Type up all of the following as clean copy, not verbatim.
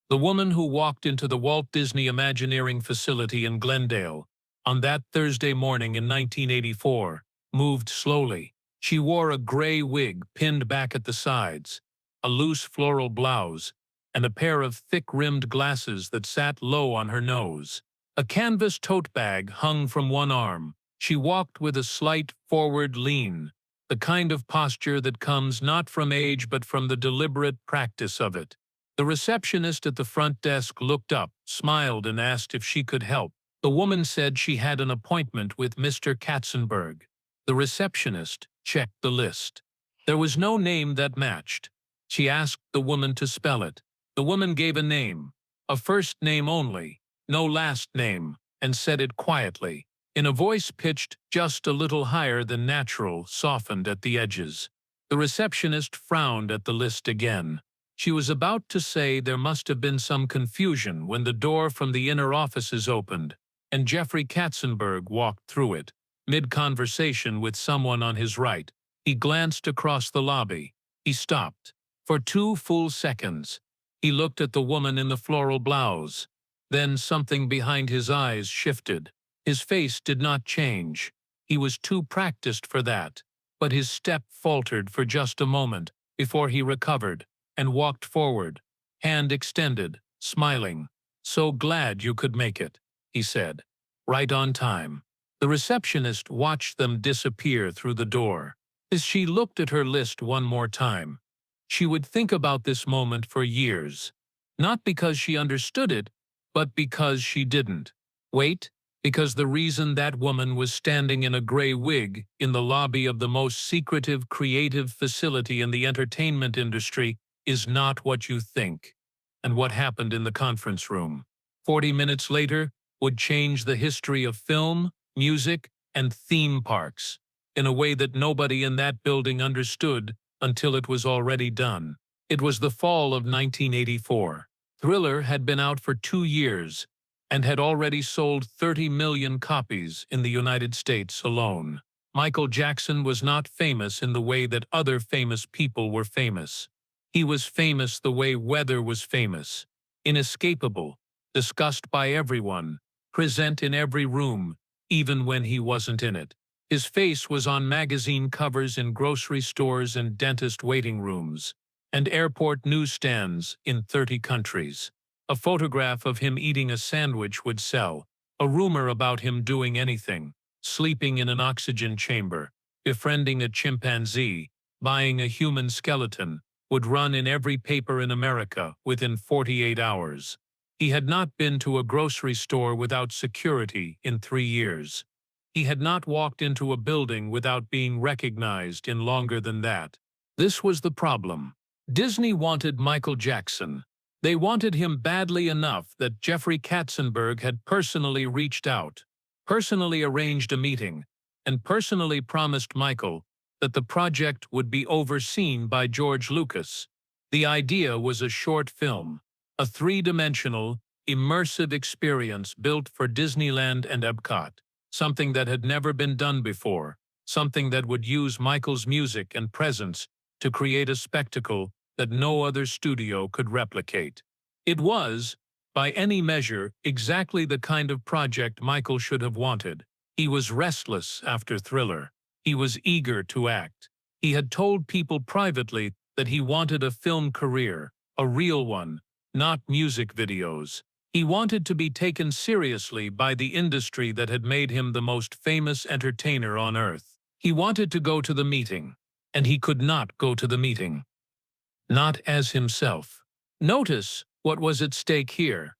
The woman who walked into the Walt Disney Imagineering facility in Glendale on that Thursday morning in 1984 moved slowly. She wore a gray wig pinned back at the sides, a loose floral blouse, and a pair of thick-rimmed glasses that sat low on her nose. A canvas tote bag hung from one arm. She walked with a slight forward lean, the kind of posture that comes not from age but from the deliberate practice of it. The receptionist at the front desk looked up, smiled, and asked if she could help. The woman said she had an appointment with Mr. Katzenberg. The receptionist checked the list. There was no name that matched. She asked the woman to spell it. The woman gave a name, a first name only, no last name, and said it quietly, in a voice pitched just a little higher than natural, softened at the edges. The receptionist frowned at the list again. She was about to say there must have been some confusion when the door from the inner offices opened, and Jeffrey Katzenberg walked through it, mid-conversation with someone on his right. He glanced across the lobby. He stopped. For 2 full seconds, he looked at the woman in the floral blouse. Then something behind his eyes shifted. His face did not change. He was too practiced for that, but his step faltered for just a moment before he recovered and walked forward, hand extended, smiling. "So glad you could make it," he said. "Right on time." The receptionist watched them disappear through the door. As she looked at her list one more time, she would think about this moment for years, not because she understood it, but because she didn't. Wait, because the reason that woman was standing in a gray wig in the lobby of the most secretive, creative facility in the entertainment industry is not what you think. And what happened in the conference room 40 minutes later would change the history of film, music, and theme parks in a way that nobody in that building understood until it was already done. It was the fall of 1984. Thriller had been out for 2 years and had already sold 30 million copies in the United States alone. Michael Jackson was not famous in the way that other famous people were famous. He was famous the way weather was famous, inescapable, discussed by everyone, present in every room, even when he wasn't in it. His face was on magazine covers in grocery stores and dentist waiting rooms, and airport newsstands in 30 countries. A photograph of him eating a sandwich would sell. A rumor about him doing anything, sleeping in an oxygen chamber, befriending a chimpanzee, buying a human skeleton, would run in every paper in America within 48 hours. He had not been to a grocery store without security in 3 years. He had not walked into a building without being recognized in longer than that. This was the problem. Disney wanted Michael Jackson. They wanted him badly enough that Jeffrey Katzenberg had personally reached out, personally arranged a meeting, and personally promised Michael that the project would be overseen by George Lucas. The idea was a short film, a 3-dimensional, immersive experience built for Disneyland and EPCOT, something that had never been done before, something that would use Michael's music and presence to create a spectacle that no other studio could replicate. It was, by any measure, exactly the kind of project Michael should have wanted. He was restless after Thriller. He was eager to act. He had told people privately that he wanted a film career, a real one, not music videos. He wanted to be taken seriously by the industry that had made him the most famous entertainer on earth. He wanted to go to the meeting, and he could not go to the meeting. Not as himself. Notice what was at stake here.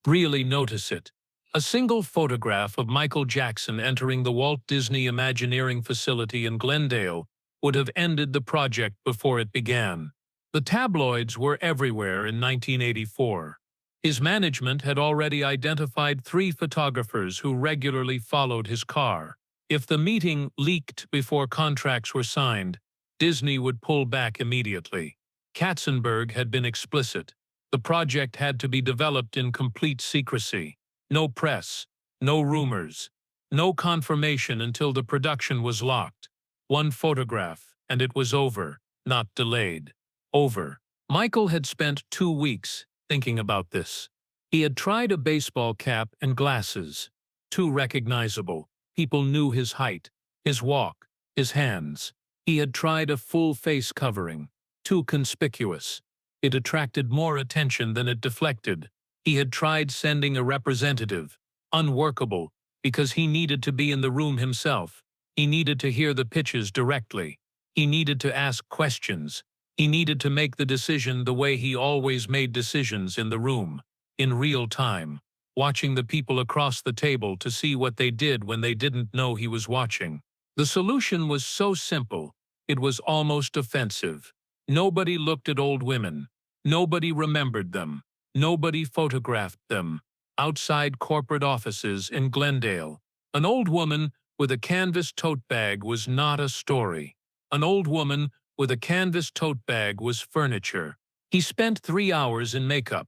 Really notice it. A single photograph of Michael Jackson entering the Walt Disney Imagineering facility in Glendale would have ended the project before it began. The tabloids were everywhere in 1984. His management had already identified 3 photographers who regularly followed his car. If the meeting leaked before contracts were signed, Disney would pull back immediately. Katzenberg had been explicit. The project had to be developed in complete secrecy. No press, no rumors, no confirmation until the production was locked. 1 photograph, and it was over, not delayed. Over. Michael had spent 2 weeks thinking about this. He had tried a baseball cap and glasses. Too recognizable. People knew his height, his walk, his hands. He had tried a full face covering. Too conspicuous. It attracted more attention than it deflected. He had tried sending a representative. Unworkable, because he needed to be in the room himself. He needed to hear the pitches directly. He needed to ask questions. He needed to make the decision the way he always made decisions in the room, in real time, watching the people across the table to see what they did when they didn't know he was watching. The solution was so simple, it was almost offensive. Nobody looked at old women. Nobody remembered them. Nobody photographed them. Outside corporate offices in Glendale, an old woman with a canvas tote bag was not a story. An old woman with a canvas tote bag was furniture. He spent 3 hours in makeup.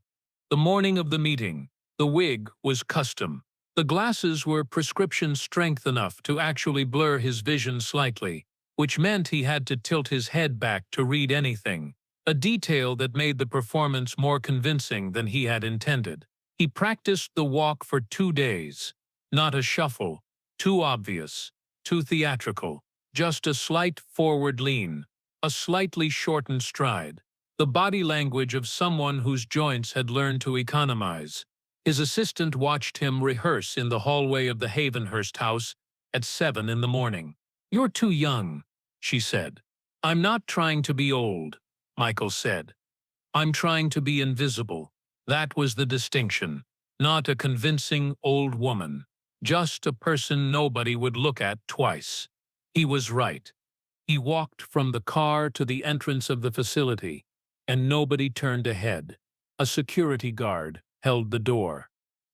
The morning of the meeting, the wig was custom. The glasses were prescription strength enough to actually blur his vision slightly, which meant he had to tilt his head back to read anything, a detail that made the performance more convincing than he had intended. He practiced the walk for 2 days. Not a shuffle, too obvious, too theatrical, just a slight forward lean, a slightly shortened stride, the body language of someone whose joints had learned to economize. His assistant watched him rehearse in the hallway of the Havenhurst house at 7 in the morning. "You're too young," she said. "I'm not trying to be old," Michael said. "I'm trying to be invisible." That was the distinction. Not a convincing old woman. Just a person nobody would look at twice. He was right. He walked from the car to the entrance of the facility, and nobody turned ahead. A security guard held the door.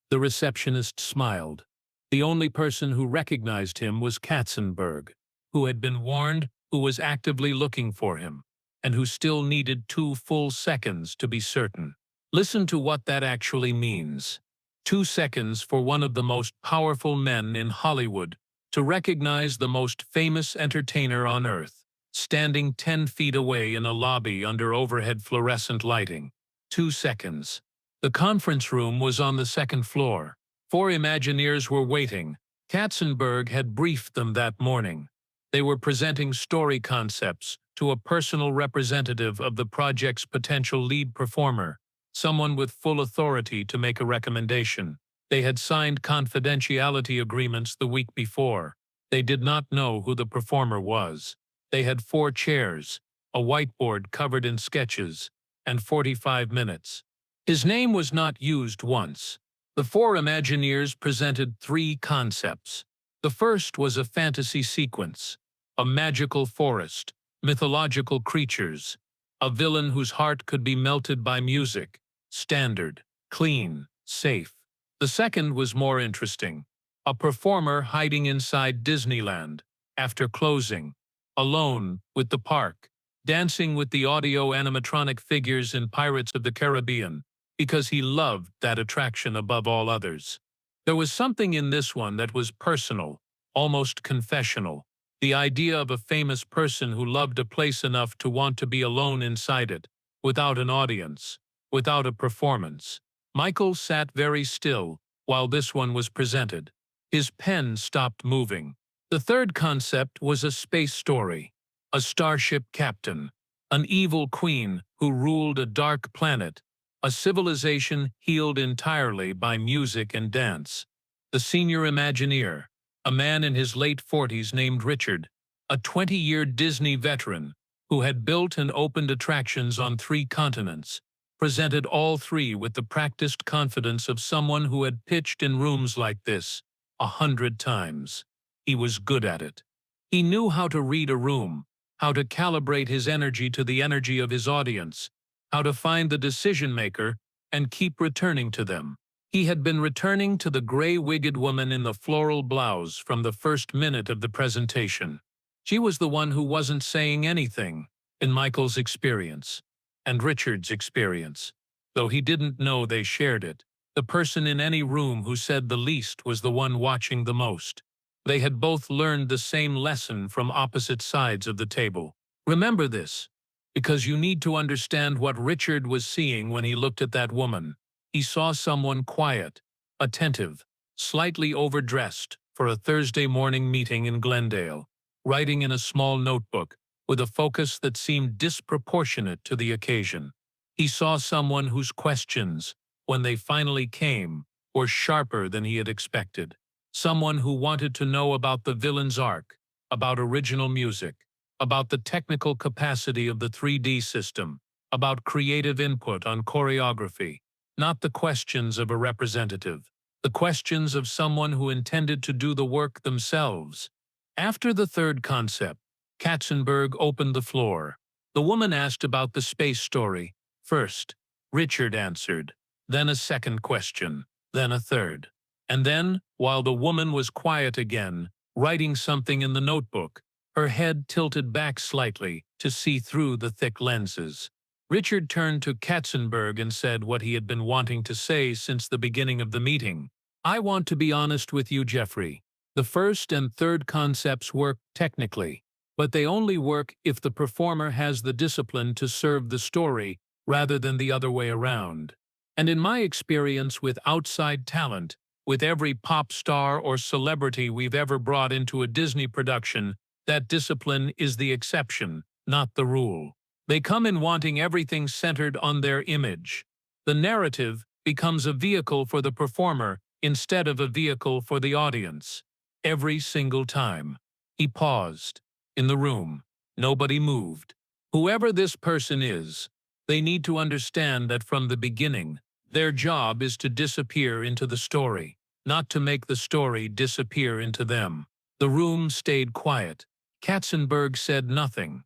The receptionist smiled. The only person who recognized him was Katzenberg, who had been warned, who was actively looking for him, and who still needed 2 full seconds to be certain. Listen to what that actually means. 2 seconds for one of the most powerful men in Hollywood to recognize the most famous entertainer on earth, standing 10 feet away in a lobby under overhead fluorescent lighting. 2 seconds. The conference room was on the 2nd floor. 4 Imagineers were waiting. Katzenberg had briefed them that morning. They were presenting story concepts to a personal representative of the project's potential lead performer, someone with full authority to make a recommendation. They had signed confidentiality agreements the week before. They did not know who the performer was. They had 4 chairs, a whiteboard covered in sketches, and 45 minutes. His name was not used once. The 4 Imagineers presented 3 concepts. The first was a fantasy sequence, a magical forest, mythological creatures, a villain whose heart could be melted by music, standard, clean, safe. The second was more interesting, a performer hiding inside Disneyland, after closing, alone with the park, dancing with the audio animatronic figures in Pirates of the Caribbean, because he loved that attraction above all others. There was something in this one that was personal, almost confessional, the idea of a famous person who loved a place enough to want to be alone inside it, without an audience, without a performance. Michael sat very still while this one was presented. His pen stopped moving. The third concept was a space story, a starship captain, an evil queen who ruled a dark planet, a civilization healed entirely by music and dance. The senior Imagineer, a man in his late 40s named Richard, a 20-year Disney veteran who had built and opened attractions on 3 continents, presented all 3 with the practiced confidence of someone who had pitched in rooms like this 100 times. He was good at it. He knew how to read a room, how to calibrate his energy to the energy of his audience, how to find the decision-maker and keep returning to them. He had been returning to the gray-wigged woman in the floral blouse from the first minute of the presentation. She was the one who wasn't saying anything, in Michael's experience, and Richard's experience. Though he didn't know they shared it, the person in any room who said the least was the one watching the most. They had both learned the same lesson from opposite sides of the table. Remember this. because you need to understand what Richard was seeing when he looked at that woman. He saw someone quiet, attentive, slightly overdressed for a Thursday morning meeting in Glendale, writing in a small notebook, with a focus that seemed disproportionate to the occasion. He saw someone whose questions, when they finally came, were sharper than he had expected. Someone who wanted to know about the villain's arc, about original music, about the technical capacity of the 3D system, about creative input on choreography, not the questions of a representative, the questions of someone who intended to do the work themselves. After the third concept, Katzenberg opened the floor. The woman asked about the space story. First, Richard answered, then a second question, then a third. And then, while the woman was quiet again, writing something in the notebook, her head tilted back slightly to see through the thick lenses, Richard turned to Katzenberg and said what he had been wanting to say since the beginning of the meeting. I want to be honest with you, Jeffrey. The first and third concepts work technically, but they only work if the performer has the discipline to serve the story rather than the other way around. And in my experience with outside talent, with every pop star or celebrity we've ever brought into a Disney production, that discipline is the exception, not the rule. They come in wanting everything centered on their image. The narrative becomes a vehicle for the performer instead of a vehicle for the audience. Every single time. He paused. In the room, nobody moved. Whoever this person is, they need to understand that from the beginning, their job is to disappear into the story, not to make the story disappear into them. The room stayed quiet. Katzenberg said nothing.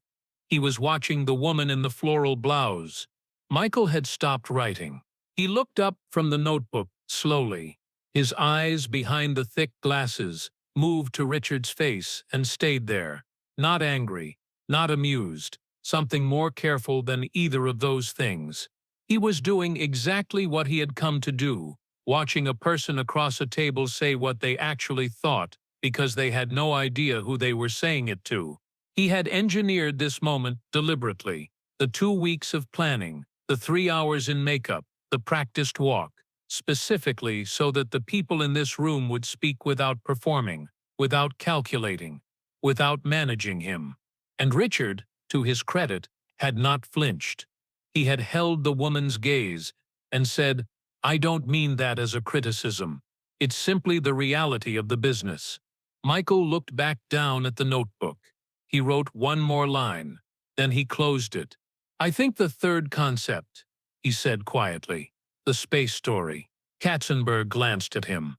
He was watching the woman in the floral blouse. Michael had stopped writing. He looked up from the notebook slowly. His eyes, behind the thick glasses, moved to Richard's face and stayed there. Not angry, not amused, something more careful than either of those things. He was doing exactly what he had come to do, watching a person across a table say what they actually thought because they had no idea who they were saying it to. He had engineered this moment deliberately. The 2 weeks of planning, the 3 hours in makeup, the practiced walk, specifically so that the people in this room would speak without performing, without calculating, without managing him. And Richard, to his credit, had not flinched. He had held the woman's gaze and said, I don't mean that as a criticism. It's simply the reality of the business. Michael looked back down at the notebook. He wrote one more line. Then he closed it. I think the third concept, he said quietly. The space story. Katzenberg glanced at him.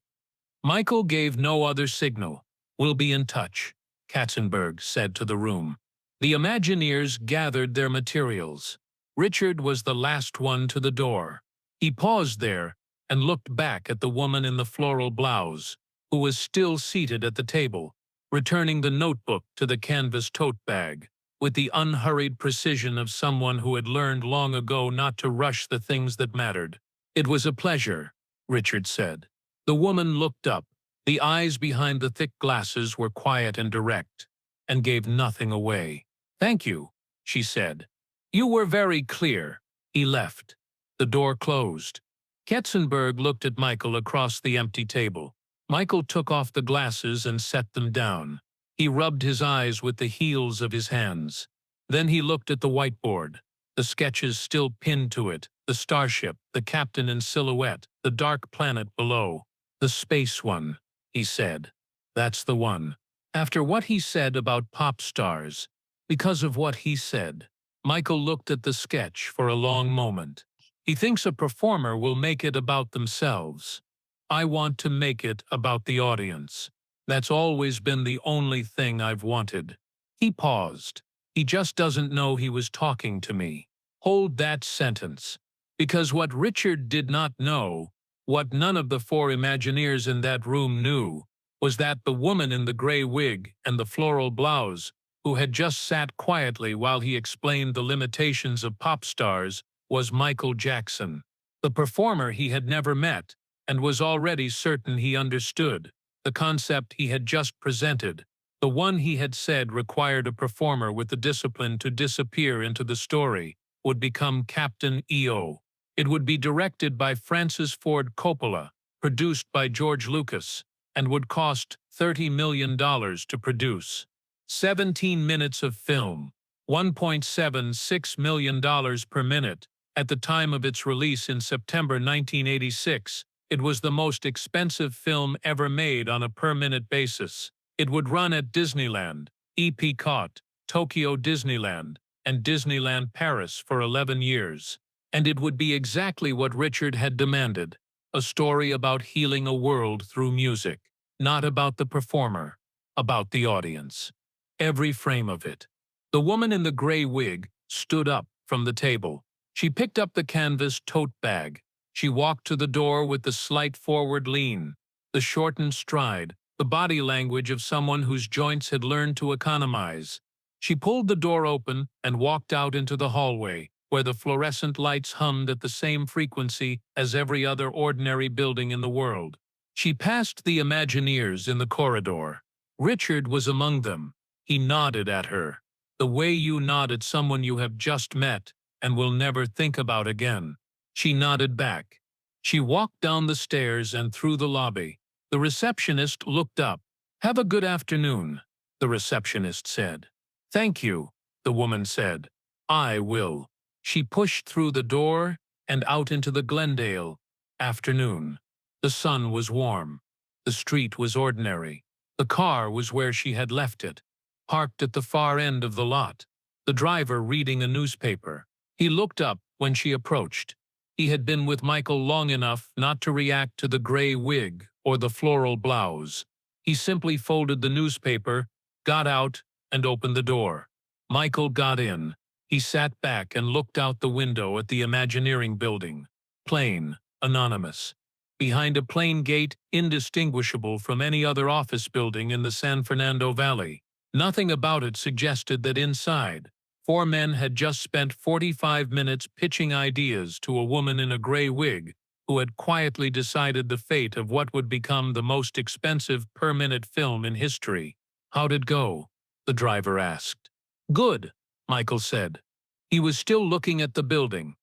Michael gave no other signal. We'll be in touch, Katzenberg said to the room. The Imagineers gathered their materials. Richard was the last one to the door. He paused there and looked back at the woman in the floral blouse, who was still seated at the table, returning the notebook to the canvas tote bag, with the unhurried precision of someone who had learned long ago not to rush the things that mattered. It was a pleasure, Richard said. The woman looked up. The eyes behind the thick glasses were quiet and direct, and gave nothing away. Thank you, she said. You were very clear. He left. The door closed. Katzenberg looked at Michael across the empty table. Michael took off the glasses and set them down. He rubbed his eyes with the heels of his hands. Then he looked at the whiteboard, the sketches still pinned to it, the starship, the captain in silhouette, the dark planet below. The space one, he said. That's the one. After what he said about pop stars, because of what he said, Michael looked at the sketch for a long moment. He thinks a performer will make it about themselves. I want to make it about the audience. That's always been the only thing I've wanted. He paused. He just doesn't know he was talking to me. Hold that sentence. Because what Richard did not know, what none of the 4 Imagineers in that room knew, was that the woman in the gray wig and the floral blouse, who had just sat quietly while he explained the limitations of pop stars, was Michael Jackson, the performer he had never met, and was already certain he understood. The concept he had just presented The one he had said required a performer with the discipline to disappear into the story would become Captain EO. It would be directed by Francis Ford Coppola, produced by George Lucas, and would cost $30 million to produce. 17 minutes of film, $1.76 million per minute. At the time of its release in September 1986, it was the most expensive film ever made on a per-minute basis. It would run at Disneyland, EPCOT, Tokyo Disneyland, and Disneyland Paris for 11 years. And it would be exactly what Richard had demanded, a story about healing a world through music, not about the performer, about the audience. Every frame of it. The woman in the gray wig stood up from the table. She picked up the canvas tote bag. She walked to the door with the slight forward lean, the shortened stride, the body language of someone whose joints had learned to economize. She pulled the door open and walked out into the hallway, where the fluorescent lights hummed at the same frequency as every other ordinary building in the world. She passed the Imagineers in the corridor. Richard was among them. He nodded at her, the way you nod at someone you have just met and will never think about again. She nodded back. She walked down the stairs and through the lobby. The receptionist looked up. "Have a good afternoon," the receptionist said. "Thank you," the woman said. "I will." She pushed through the door and out into the Glendale afternoon. The sun was warm. The street was ordinary. The car was where she had left it, parked at the far end of the lot. The driver reading a newspaper. He looked up when she approached. He had been with Michael long enough not to react to the gray wig or the floral blouse. He simply folded the newspaper, got out, and opened the door. Michael got in. He sat back and looked out the window at the Imagineering building. Plain, anonymous. Behind a plain gate indistinguishable from any other office building in the San Fernando Valley. Nothing about it suggested that inside, 4 men had just spent 45 minutes pitching ideas to a woman in a gray wig who had quietly decided the fate of what would become the most expensive per-minute film in history. "How'd it go?" the driver asked. "Good," Michael said. He was still looking at the building.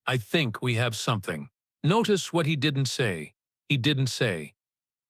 "I think we have something." Notice what he didn't say. He didn't say,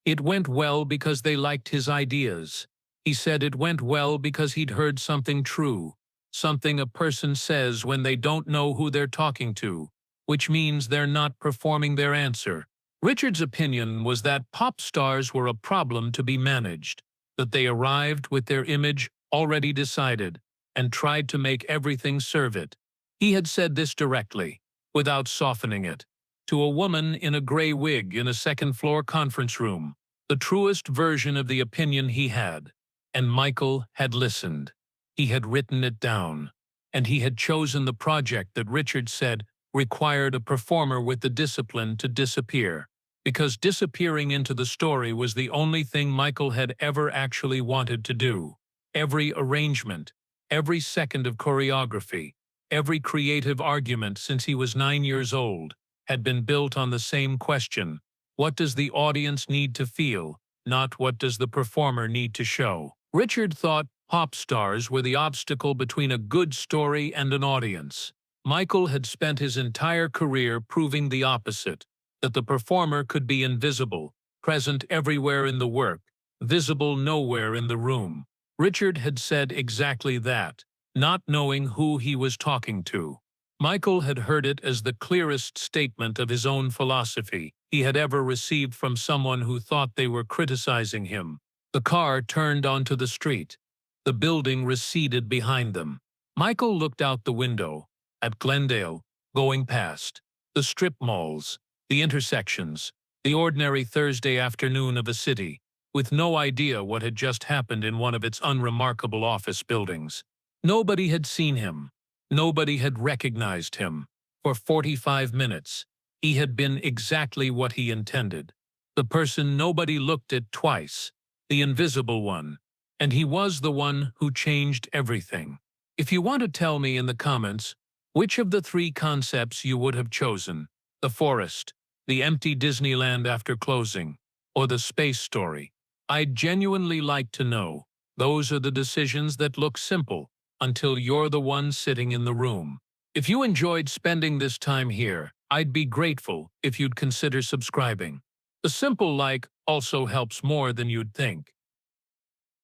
"It went well because they liked his ideas." He said it went well because he'd heard something true, something a person says when they don't know who they're talking to, which means they're not performing their answer. Richard's opinion was that pop stars were a problem to be managed, that they arrived with their image already decided and tried to make everything serve it. He had said this directly, without softening it, to a woman in a gray wig in a second-floor conference room, the truest version of the opinion he had. And Michael had listened. He had written it down. And he had chosen the project that Richard said required a performer with the discipline to disappear, because disappearing into the story was the only thing Michael had ever actually wanted to do. Every arrangement, every second of choreography, every creative argument since he was 9 years old, had been built on the same question: what does the audience need to feel, not what does the performer need to show? Richard thought pop stars were the obstacle between a good story and an audience. Michael had spent his entire career proving the opposite, that the performer could be invisible, present everywhere in the work, visible nowhere in the room. Richard had said exactly that, not knowing who he was talking to. Michael had heard it as the clearest statement of his own philosophy he had ever received from someone who thought they were criticizing him. The car turned onto the street. The building receded behind them. Michael looked out the window, at Glendale, going past, the strip malls, the intersections, the ordinary Thursday afternoon of a city, with no idea what had just happened in one of its unremarkable office buildings. Nobody had seen him. Nobody had recognized him. For 45 minutes, he had been exactly what he intended. The person nobody looked at twice, the invisible one, and he was the one who changed everything. If you want to tell me in the comments which of the 3 concepts you would have chosen, the forest, the empty Disneyland after closing, or the space story, I'd genuinely like to know. Those are the decisions that look simple until you're the one sitting in the room. If you enjoyed spending this time here, I'd be grateful if you'd consider subscribing. A simple like also helps more than you'd think.